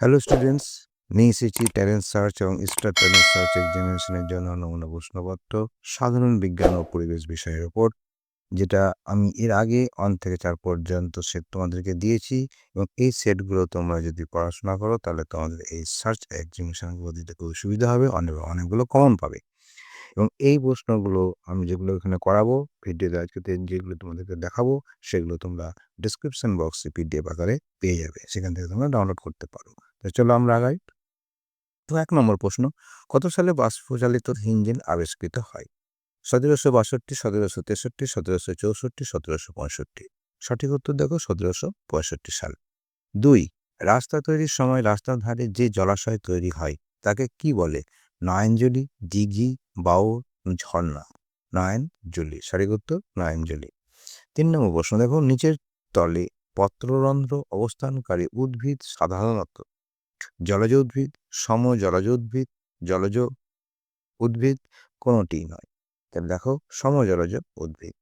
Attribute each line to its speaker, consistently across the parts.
Speaker 1: Hello students, নিয়ে এসেছি talent search এবং স্টার ট্যালেন্ট সার্চ এক্সামিনেশনের জন্য নমুনা প্রশ্নপত্র সাধারণ বিজ্ঞান ও পরিবেশ বিষয়ের ওপর, যেটা আমি এর আগে 1 থেকে 4 পর্যন্ত সেট তোমাদেরকে দিয়েছি। এবং এই সেটগুলো তোমরা যদি পড়াশোনা করো তাহলে তোমাদের এই সার্চ এক্সামিনেশনগুলো দিতে খুব সুবিধা হবে, অনেকগুলো কমন পাবে। এবং এই প্রশ্নগুলো আমি যেগুলো এখানে করাবো ভিডিওতে আজকে যেগুলো তোমাদেরকে দেখাবো, সেগুলো তোমরা ডিসক্রিপশন বক্সে পিডিএফ আকারে পেয়ে যাবে, সেখান থেকে তোমরা ডাউনলোড করতে পারো। তো চলো আমরা আগাই। তো 1 নম্বর প্রশ্ন, কত সালে বাষ্পচালিত ইঞ্জিন আবিষ্কৃত হয়? 1762, 1763, 1764, 1765। সঠিক উত্তর দেখো 1765 সাল। 2, রাস্তা তৈরির সময় রাস্তার ধারে যে জলাশয় তৈরি হয় তাকে কি বলে? নয়নজলি, দিঘি, বাউর, ঝর্ণা। নয়নজলি সঠিক উত্তর, নয়নজলি। 3 নম্বর প্রশ্ন দেখো, নিচের তলে পত্ররন্ধ্র অবস্থানকারী উদ্ভিদ সাধারণত জলজ উদ্ভিদ, সমজলজ উদ্ভিদ, জলজ উদ্ভিদ, কোনোটিই নয়। তাহলে দেখো সমজলজ উদ্ভিদ।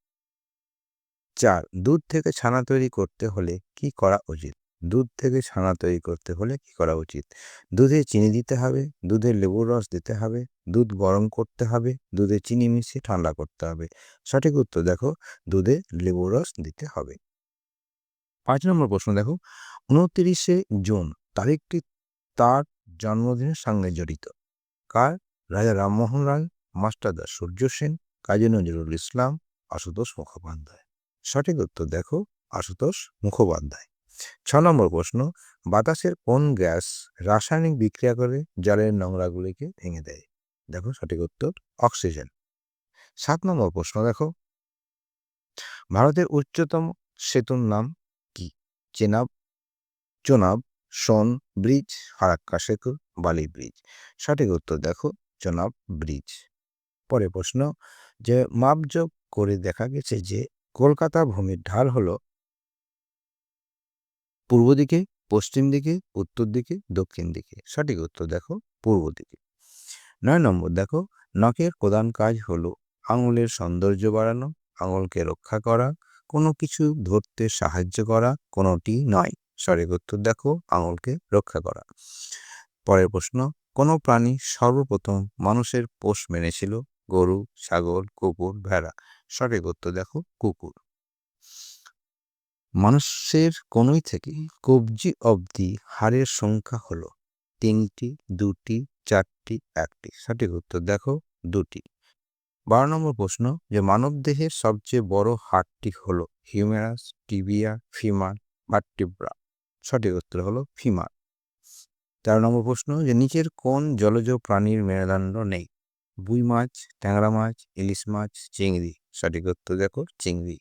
Speaker 1: 4, দুধ থেকে ছানা তৈরি করতে হলে কি করা উচিত? দুধ থেকে ছানা তৈরি করতে হলে কি করা উচিত? দুধে চিনি দিতে হবে, দুধে লেবুর রস দিতে হবে, দুধ গরম করতে হবে, দুধে চিনি মিশিয়ে ঠান্ডা করতে হবে। সঠিক উত্তর দেখো দুধে লেবুর রস দিতে হবে। 5 নম্বর প্রশ্ন দেখো, 29শে জুন তারিখটি তার জন্মদিনের সঙ্গে জড়িত। কার? রাজা রামমোহন রায়, মাস্টারদা সূর্য সেন, কাজী নজরুল ইসলাম, আশুতোষ মুখোপাধ্যায়। সঠিক উত্তর দেখো আশুতোষ মুখোপাধ্যায়। 6 নম্বর প্রশ্ন, বাতাসের কোন গ্যাস রাসায়নিক বিক্রিয়া করে জলের নোংরাগুলিকে ভেঙে দেয়? দেখো সঠিক উত্তর অক্সিজেন। 7 নম্বর প্রশ্ন দেখো, ভারতের উচ্চতম সেতুর নাম কি? চোনাব, সোন ব্রিজ, ফারাক্কা সেতু, বালি ব্রিজ। সঠিক উত্তর দেখো চোনাব ব্রিজ। পরে প্রশ্ন, যে মাপজোক করে দেখা গেছে যে কলকাতা ভূমির ঢাল হলো পূর্ব দিকে, পশ্চিম দিকে, উত্তর দিকে, দক্ষিণ দিকে। সঠিক উত্তর দেখো পূর্ব দিকে। 9 নম্বর দেখো, নখের প্রধান কাজ হলো আঙুলের সৌন্দর্য বাড়ানো, আঙুলকে রক্ষা করা, কোনো কিছু ধরতে সাহায্য করা, কোনোটি নয়। সঠিক উত্তর দেখো আঙুলকে রক্ষা করা। পরের প্রশ্ন, কোন প্রাণী সর্বপ্রথম মানুষের পোষ মেনেছিল? গরু, ছাগল, কুকুর, ভেড়া। সঠিক উত্তর দেখো কুকুর। মানুষের কনুই থেকে কবজি অবধি হাড়ের সংখ্যা হলো 3টি, 2টি, 4টি, 1টি। সঠিক উত্তর দেখো 2টি। 12 নম্বর প্রশ্ন, যে মানবদেহের সবচেয়ে বড় হাড়টি হলো হিউমেরাস, টিবিয়া, ফিমার, ভার্টিব্রা। সঠিক উত্তর হলো ফিমার। 13 নম্বর প্রশ্ন, যে নিচের কোন জলজ প্রাণীর মেরুদণ্ড নেই? রুই মাছ, ট্যাংরা মাছ, ইলিশ মাছ, চিংড়ি। সঠিক উত্তর দেখো চিংড়ি।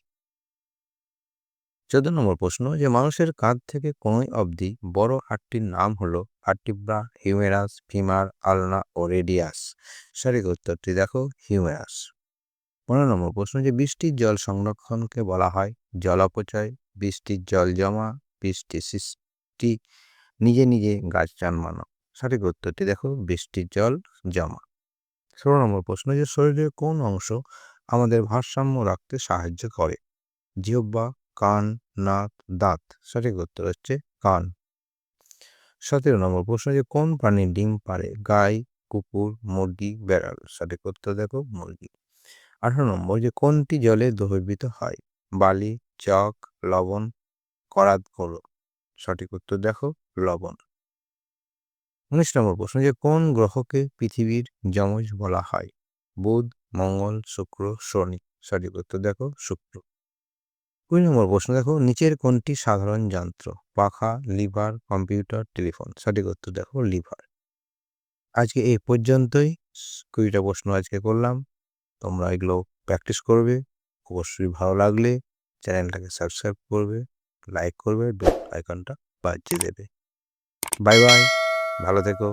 Speaker 1: 14 নম্বর প্রশ্ন, যে মানুষের কাঁধ থেকে কনুই অবধি বড় হাড়টির নাম হলো ভার্টিব্রা, হিউমেরাস, ফিমার, আলনা ও রেডিয়াস। সঠিক উত্তরটি দেখো হিউমেরাস। 15 নম্বর প্রশ্ন, যে বৃষ্টির জল সংরক্ষণকে বলা হয় জল অপচয়, বৃষ্টির জল জমা, বৃষ্টি সৃষ্টি, নিজে নিজে গাছ জন্মানো। সঠিক উত্তরটি দেখো বৃষ্টির জল জমা। 16 নম্বর প্রশ্ন, যে শরীরের কোন অংশ আমাদের ভারসাম্য রাখতে সাহায্য করে? জিহ্বা, কান, নাক, দাঁত। সঠিক উত্তর হচ্ছে কান। 17 নম্বর প্রশ্ন, যে কোন প্রাণী ডিম পাড়ে? গাই, কুকুর, মুরগি, বেড়াল। সঠিক উত্তর দেখো মুরগি। 18 নম্বর, যে কোনটি জলে দ্রবীভূত হয়? বালি, চক, লবণ, করাত গুঁড়ো। সঠিক উত্তর দেখো লবণ। 19 নম্বর প্রশ্ন, যে কোন গ্রহকে পৃথিবীর যমজ বলা হয়? বুধ, মঙ্গল, শুক্র, শনি। সঠিক উত্তর দেখো শুক্র। 20 নম্বর প্রশ্ন দেখো, নিচের কোনটি সাধারণ যন্ত্র? পাখা, লিভার, কম্পিউটার, টেলিফোন। সঠিক উত্তর দেখো লিভার। আজকে এই পর্যন্তই 20টা প্রশ্ন আজকে করলাম। তোমরা এগুলো প্র্যাকটিস করবে। অবশ্যই ভালো লাগলে চ্যানেলটাকে সাবস্ক্রাইব করবে, লাইক করবে, বেল আইকনটা বাজিয়ে দেবে। বাই বাই, ভালো থেকো।